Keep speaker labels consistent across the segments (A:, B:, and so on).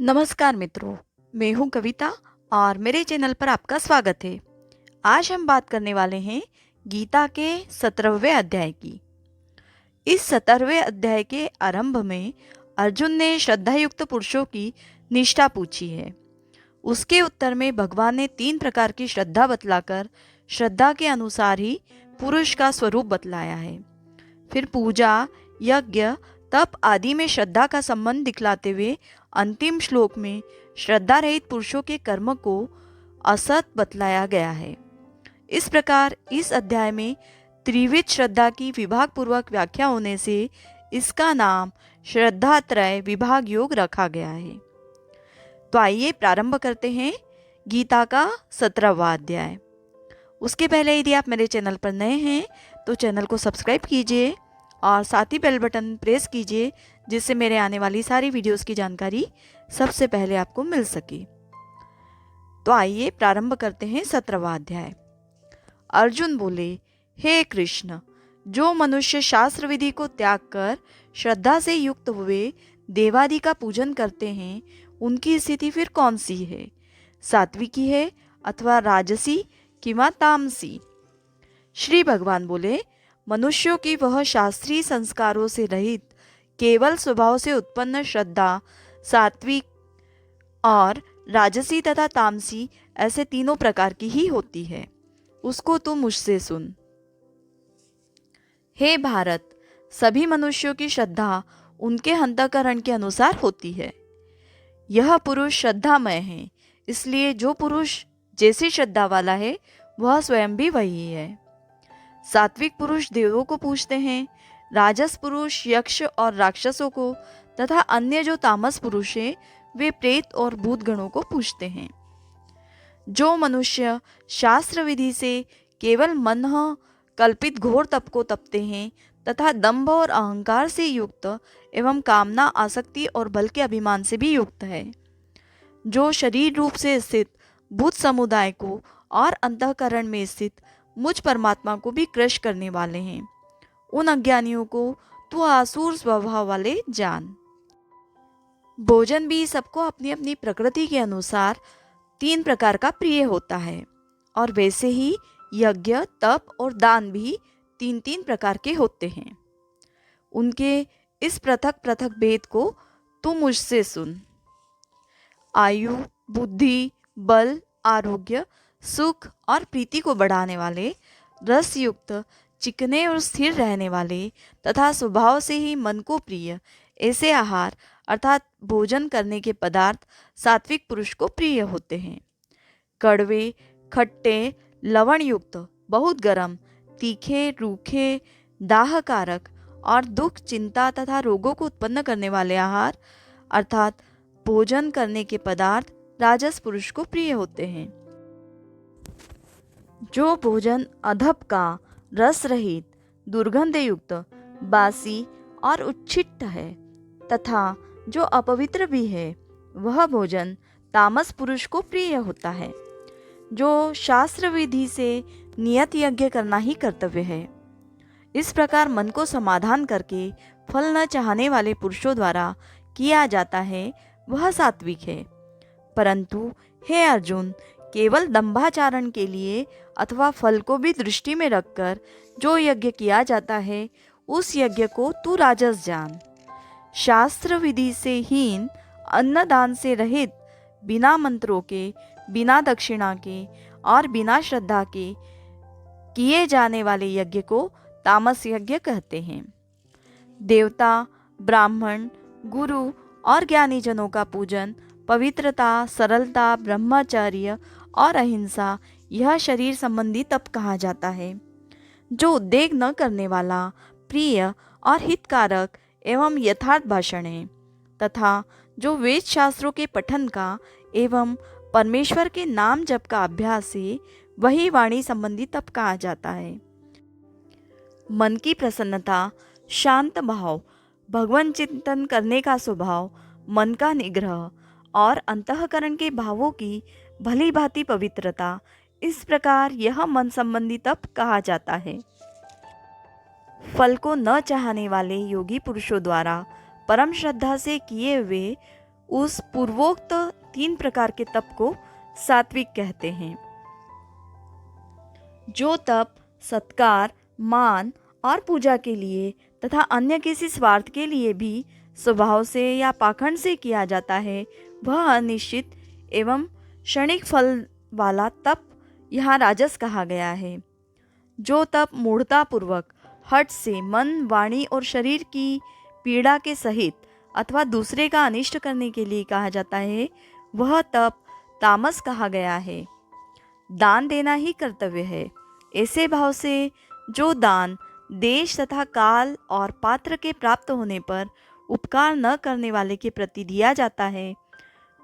A: नमस्कार मित्रों, मैं हूं कविता और मेरे चैनल पर आपका स्वागत है। आज हम बात करने वाले हैं गीता के 17वें अध्याय की। इस 17वें अध्याय के आरंभ में अर्जुन ने श्रद्धायुक्त पुरुषों की निष्ठा पूछी है। उसके उत्तर में भगवान ने 3 प्रकार की श्रद्धा बतलाकर श्रद्धा के अनुसार ही पुरुष का स्वरूप बतलाया है। फिर पूजा, यज्ञ, तप आदि में श्रद्धा का संबंध दिखलाते हुए अंतिम श्लोक में श्रद्धा रहित पुरुषों के कर्म को असत बतलाया गया है। इस प्रकार इस अध्याय में त्रिविध श्रद्धा की विभाग पूर्वक व्याख्या होने से इसका नाम श्रद्धात्रय विभाग योग रखा गया है। तो आइए प्रारंभ करते हैं गीता का 17वां अध्याय। उसके पहले यदि आप मेरे चैनल पर नए हैं तो चैनल को सब्सक्राइब कीजिए और साथ ही बेल बटन प्रेस कीजिए, जिससे मेरे आने वाली सारी वीडियोस की जानकारी सबसे पहले आपको मिल सके। तो आइए प्रारंभ करते हैं 17वां अध्याय। अर्जुन बोले, हे कृष्ण, जो मनुष्य शास्त्र विधि को त्याग कर श्रद्धा से युक्त हुए देवादि का पूजन करते हैं, उनकी स्थिति फिर कौन सी है? सात्विकी है अथवा राजसी किंवा तामसी? श्री भगवान बोले, मनुष्यों की वह शास्त्रीय संस्कारों से रहित केवल स्वभाव से उत्पन्न श्रद्धा सात्विक और राजसी तथा तामसी ऐसे तीनों प्रकार की ही होती है। उसको तू मुझसे सुन। हे भारत, सभी मनुष्यों की श्रद्धा उनके अंतःकरण के अनुसार होती है। यह पुरुष श्रद्धामय है, इसलिए जो पुरुष जैसी श्रद्धा वाला है वह स्वयं भी वही है। सात्विक पुरुष देवों को पूजते हैं, राजस पुरुष यक्ष और राक्षसों को तथा अन्य जो तामस पुरुष हैं वे प्रेत और भूत गणों को पूजते हैं। जो मनुष्य शास्त्र विधि से केवल मन कल्पित घोर तप को तपते हैं तथा दंभ और अहंकार से युक्त एवं कामना, आसक्ति और बल के अभिमान से भी युक्त है, जो शरीर रूप से स्थित भूत समुदाय को और अंतःकरण में स्थित मुझ परमात्मा को भी क्रश करने वाले हैं, उन अज्ञानियों को तू आसुर स्वभाव वाले जान। भोजन भी सबको अपनी अपनी प्रकृति के अनुसार 3 प्रकार का प्रिय होता है, और वैसे ही यज्ञ, तप और दान भी 3-3 प्रकार के होते हैं। उनके इस पृथक पृथक भेद को तू मुझसे सुन। आयु, बुद्धि, बल, आरोग्य, सुख और प्रीति को बढ़ाने वाले, रस युक्त, चिकने और स्थिर रहने वाले तथा स्वभाव से ही मन को प्रिय ऐसे आहार अर्थात भोजन करने के पदार्थ सात्विक पुरुष को प्रिय होते हैं। कड़वे, खट्टे, लवण युक्त, बहुत गर्म, तीखे, रूखे, दाहकारक और दुख, चिंता तथा रोगों को उत्पन्न करने वाले आहार अर्थात भोजन करने के पदार्थ राजस पुरुष को प्रिय होते हैं। जो भोजन अधप का, रस रहित, दुर्गंध युक्त, बासी और उच्छिष्ट है तथा जो अपवित्र भी है, वह भोजन तामस पुरुष को प्रिय होता है। जो शास्त्र विधि से नियत यज्ञ करना ही कर्तव्य है, इस प्रकार मन को समाधान करके फल न चाहने वाले पुरुषों द्वारा किया जाता है, वह सात्विक है। परंतु हे अर्जुन, केवल दंभाचारण के लिए अथवा फल को भी दृष्टि में रखकर जो यज्ञ किया जाता है, उस यज्ञ को तू राजस जान। शास्त्र विधि से हीन, अन्नदान से रहित, बिना मंत्रों के, बिना दक्षिणा के और बिना श्रद्धा के किए जाने वाले यज्ञ को तामस यज्ञ कहते हैं। देवता, ब्राह्मण, गुरु और ज्ञानी जनों का पूजन, पवित्रता, सरलता, ब्रह्मचर्य और अहिंसा, यह शरीर संबंधी तप कहा जाता है। जो उद्वेग न करने वाला, प्रिय और हितकारक एवं यथार्थ भाषण है तथा जो वेद शास्त्रों के पठन का एवं परमेश्वर के नाम जप का अभ्यास है, वही वाणी संबंधी तप कहा जाता है। मन की प्रसन्नता, शांत भाव, भगवान चिंतन करने का स्वभाव, मन का निग्रह और अंतःकरण के भावों की भली भांति पवित्रता, इस प्रकार यह मन संबंधी तप कहा जाता है। फल को न चाहने वाले योगी पुरुषों द्वारा परम श्रद्धा से किए हुए उस पूर्वोक्त 3 प्रकार के तप को सात्विक कहते हैं। जो तप सत्कार, मान और पूजा के लिए तथा अन्य किसी स्वार्थ के लिए भी स्वभाव से या पाखंड से किया जाता है, वह अनिश्चित एवं क्षणिक फल वाला तप यहाँ राजस कहा गया है। जो तप मूढ़तापूर्वक हठ से मन, वाणी और शरीर की पीड़ा के सहित अथवा दूसरे का अनिष्ट करने के लिए कहा जाता है, वह तप तामस कहा गया है। दान देना ही कर्तव्य है। ऐसे भाव से जो दान देश तथा काल और पात्र के प्राप्त होने पर उपकार न करने वाले के प्रति दिया जाता है,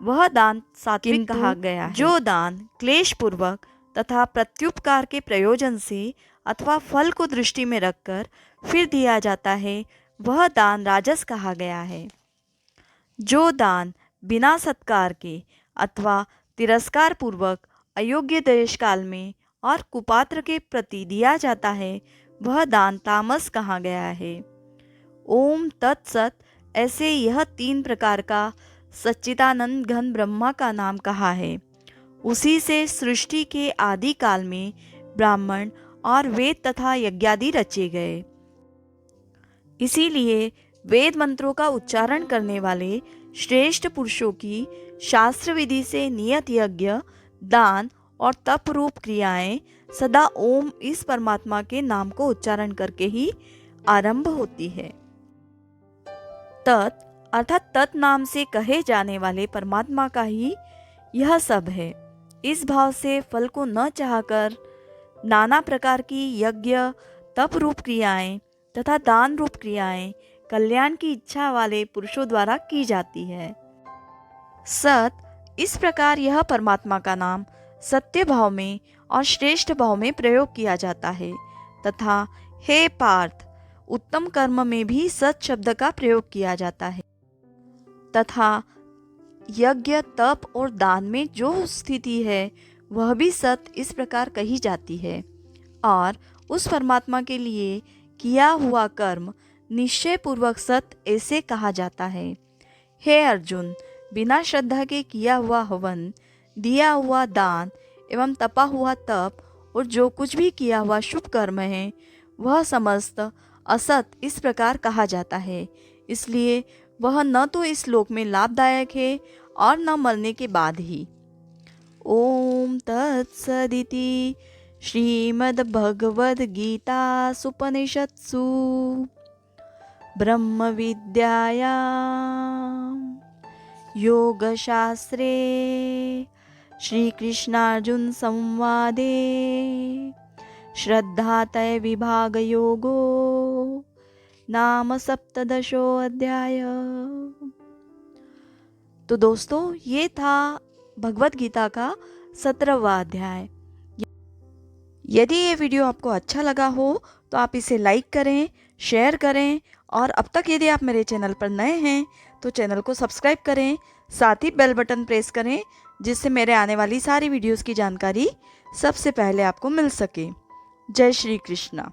A: वह दान सात्विक कहा गया है। जो दान क्लेश पूर्वक तथा प्रत्युपकार के प्रयोजन से अथवा फल को दृष्टि में रखकर फिर दिया जाता है, वह दान राजस कहा गया है। जो दान बिना सत्कार के अथवा तिरस्कार पूर्वक अयोग्य देश काल में और कुपात्र के प्रति दिया जाता है, वह दान तामस कहा गया है। ओम तत्सत। ऐसे यह 3 प्रकार का सच्चिदानंद घन ब्रह्मा का नाम कहा है। उसी से सृष्टि के आदि काल में ब्राह्मण और वेद तथा यज्ञादि रचे गए। इसीलिए वेद मंत्रों का उच्चारण करने वाले श्रेष्ठ पुरुषों की शास्त्र विधि से नियत यज्ञ, दान और तप रूप क्रियाएं सदा ओम इस परमात्मा के नाम को उच्चारण करके ही आरंभ होती है। तत् अर्थात तत् नाम से कहे जाने वाले परमात्मा का ही यह सब है। इस भाव से फल को न चाहकर नाना प्रकार की यज्ञ, तप रूप क्रियाएं तथा दान रूप क्रियाएं कल्याण की इच्छा वाले पुरुषों द्वारा की जाती है। सत, इस प्रकार यह परमात्मा का नाम सत्य भाव में और श्रेष्ठ भाव में प्रयोग किया जाता है तथा हे पार्थ, उत्तम कर्म में भी सत शब्द का प्रयोग किया जाता है तथा यज्ञ, तप और दान में जो स्थिति है वह भी सत इस प्रकार कही जाती है। और उस परमात्मा के लिए किया हुआ कर्म निश्चय पूर्वक सत ऐसे कहा जाता है। हे अर्जुन, बिना श्रद्धा के किया हुआ हवन, दिया हुआ दान एवं तपा हुआ तप और जो कुछ भी किया हुआ शुभ कर्म है, वह समस्त असत इस प्रकार कहा जाता है। इसलिए वह न तो इस लोक में लाभदायक है और न मरने के बाद ही। ओम तत्सदिति श्रीमद्भगवद्गीतासूपनिषत्सु ब्रह्म विद्यायां योगशास्त्रे श्रीकृष्णार्जुन संवादे श्रद्धातय विभाग योगो नाम 17 अध्याय। तो दोस्तों, ये था भगवत गीता का 17वां अध्याय। यदि ये वीडियो आपको अच्छा लगा हो तो आप इसे लाइक करें, शेयर करें और अब तक यदि आप मेरे चैनल पर नए हैं तो चैनल को सब्सक्राइब करें, साथ ही बेल बटन प्रेस करें जिससे मेरे आने वाली सारी वीडियोस की जानकारी सबसे पहले आपको मिल सके। जय श्री कृष्णा।